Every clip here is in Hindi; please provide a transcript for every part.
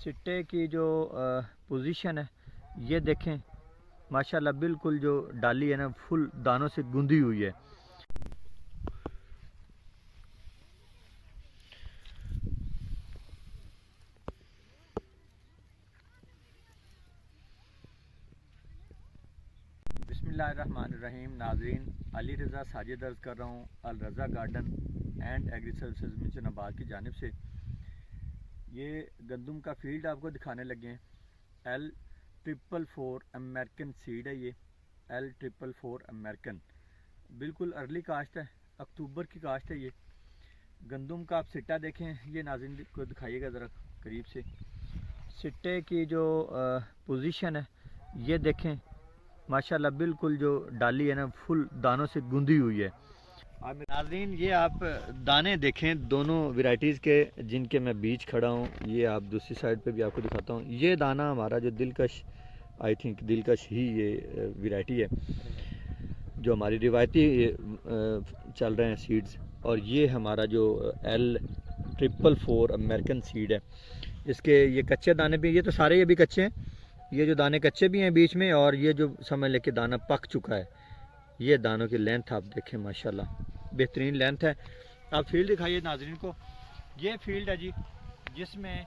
सिट्टे की जो पोजीशन है ये देखें माशाल्लाह, बिल्कुल जो डाली है ना फुल दानों से गुंदी हुई है। बिस्मिल्लाहिर्रहमानिर्रहीम। नाजरीन, अली रज़ा साजिद अर्ज़ कर रहा हूँ अल रज़ा गार्डन एंड एग्री सर्विसेज मिशनाबाद की जानिब से। ये गंदम का फील्ड आपको दिखाने लगे हैं। L444 अमेरिकन सीड है ये। L444 अमेरिकन बिल्कुल अर्ली कास्ट है, अक्टूबर की कास्ट है ये। गंदम का आप सिट्टा देखें, ये नाज़रीन को दिखाइएगा ज़रा करीब से। सिट्टे की जो पोजीशन है ये देखें माशाल्लाह, बिल्कुल जो डाली है ना फुल दानों से गुंदी हुई है। अब नाज़रीन, ये आप दाने देखें दोनों वैरायटीज़ के जिनके मैं बीच खड़ा हूँ। ये आप दूसरी साइड पे भी आपको दिखाता हूँ। ये दाना हमारा जो दिलकश, आई थिंक दिलकश ही ये वैरायटी है जो हमारी रिवायती चल रहे हैं सीड्स। और ये हमारा जो L444 अमेरिकन सीड है। इसके ये कच्चे दाने भी, ये तो सारे अभी कच्चे हैं, ये जो दाने कच्चे भी हैं बीच में, और ये जो समझ लेके दाना पक चुका है। ये दानों की लेंथ आप देखें माशाल्लाह बेहतरीन लेंथ है। आप फील्ड दिखाइए नाजरीन को। ये फील्ड है जी जिसमें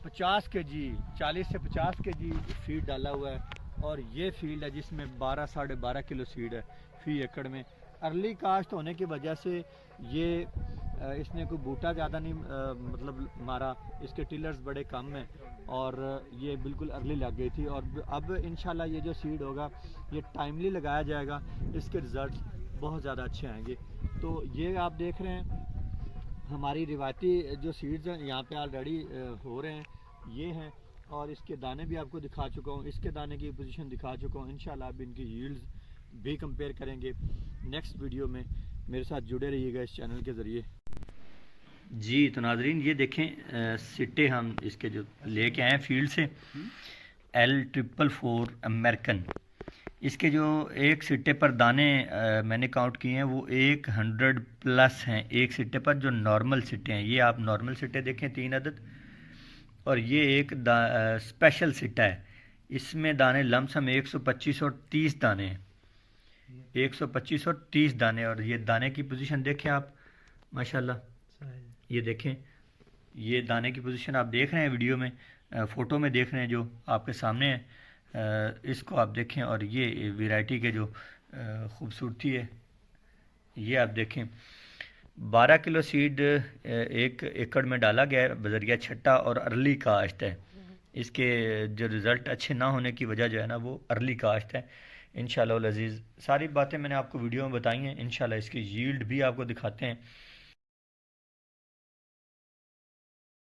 50 के जी 40 से 50 के जी फीड डाला हुआ है। और ये फील्ड है जिसमें 12 साढ़े 12 किलो सीड है फी एकड़ में। अर्ली कास्ट होने की वजह से ये इसने कोई बूटा ज़्यादा नहीं मतलब मारा, इसके टिलर्स बड़े कम हैं और ये बिल्कुल अर्ली लग गई थी। और अब इंशाल्लाह ये जो सीड होगा ये टाइमली लगाया जाएगा, इसके रिज़ल्ट बहुत ज़्यादा अच्छे आएंगे। तो ये आप देख रहे हैं हमारी रिवायती जो सीड्स हैं यहाँ पे ऑलरेडी हो रहे हैं, ये हैं। और इसके दाने भी आपको दिखा चुका हूँ, इसके दाने की पोजीशन दिखा चुका हूँ। इंशाल्लाह अब इनकी यील्ड्स भी कंपेयर करेंगे नेक्स्ट वीडियो में। मेरे साथ जुड़े रहिएगा इस चैनल के ज़रिए जी। तो नाजरीन, ये देखें सिट्टे हम इसके जो लेके आए फील्ड से, L444 अमेरिकन। इसके जो एक सिट्टे पर दाने मैंने काउंट किए हैं वो 100 प्लस हैं एक सिट्टे पर। जो नॉर्मल सिट्टे हैं, ये आप नॉर्मल सिट्टे देखें 3 अदद, और ये एक स्पेशल सिट्टा है। इसमें दाने लमसम 125 और 30 दाने हैं, 125 और 30 दाने। और ये दाने की पोजीशन देखें आप माशाल्लाह, ये देखें ये दाने की पोजीशन आप देख रहे हैं वीडियो में, फ़ोटो में देख रहे हैं जो आपके सामने है। इसको आप देखें और ये वैरायटी के जो ख़ूबसूरती है ये आप देखें। 12 किलो सीड एक एकड़ में डाला गया है बजरिया छट्टा, और अर्ली कास्ट है। इसके जो रिज़ल्ट अच्छे ना होने की वजह जो है ना वो अर्ली कास्ट है। इंशाल्लाह अज़ीज़ सारी बातें मैंने आपको वीडियो में बताई हैं। इंशाल्लाह इसकी यील्ड भी आपको दिखाते हैं।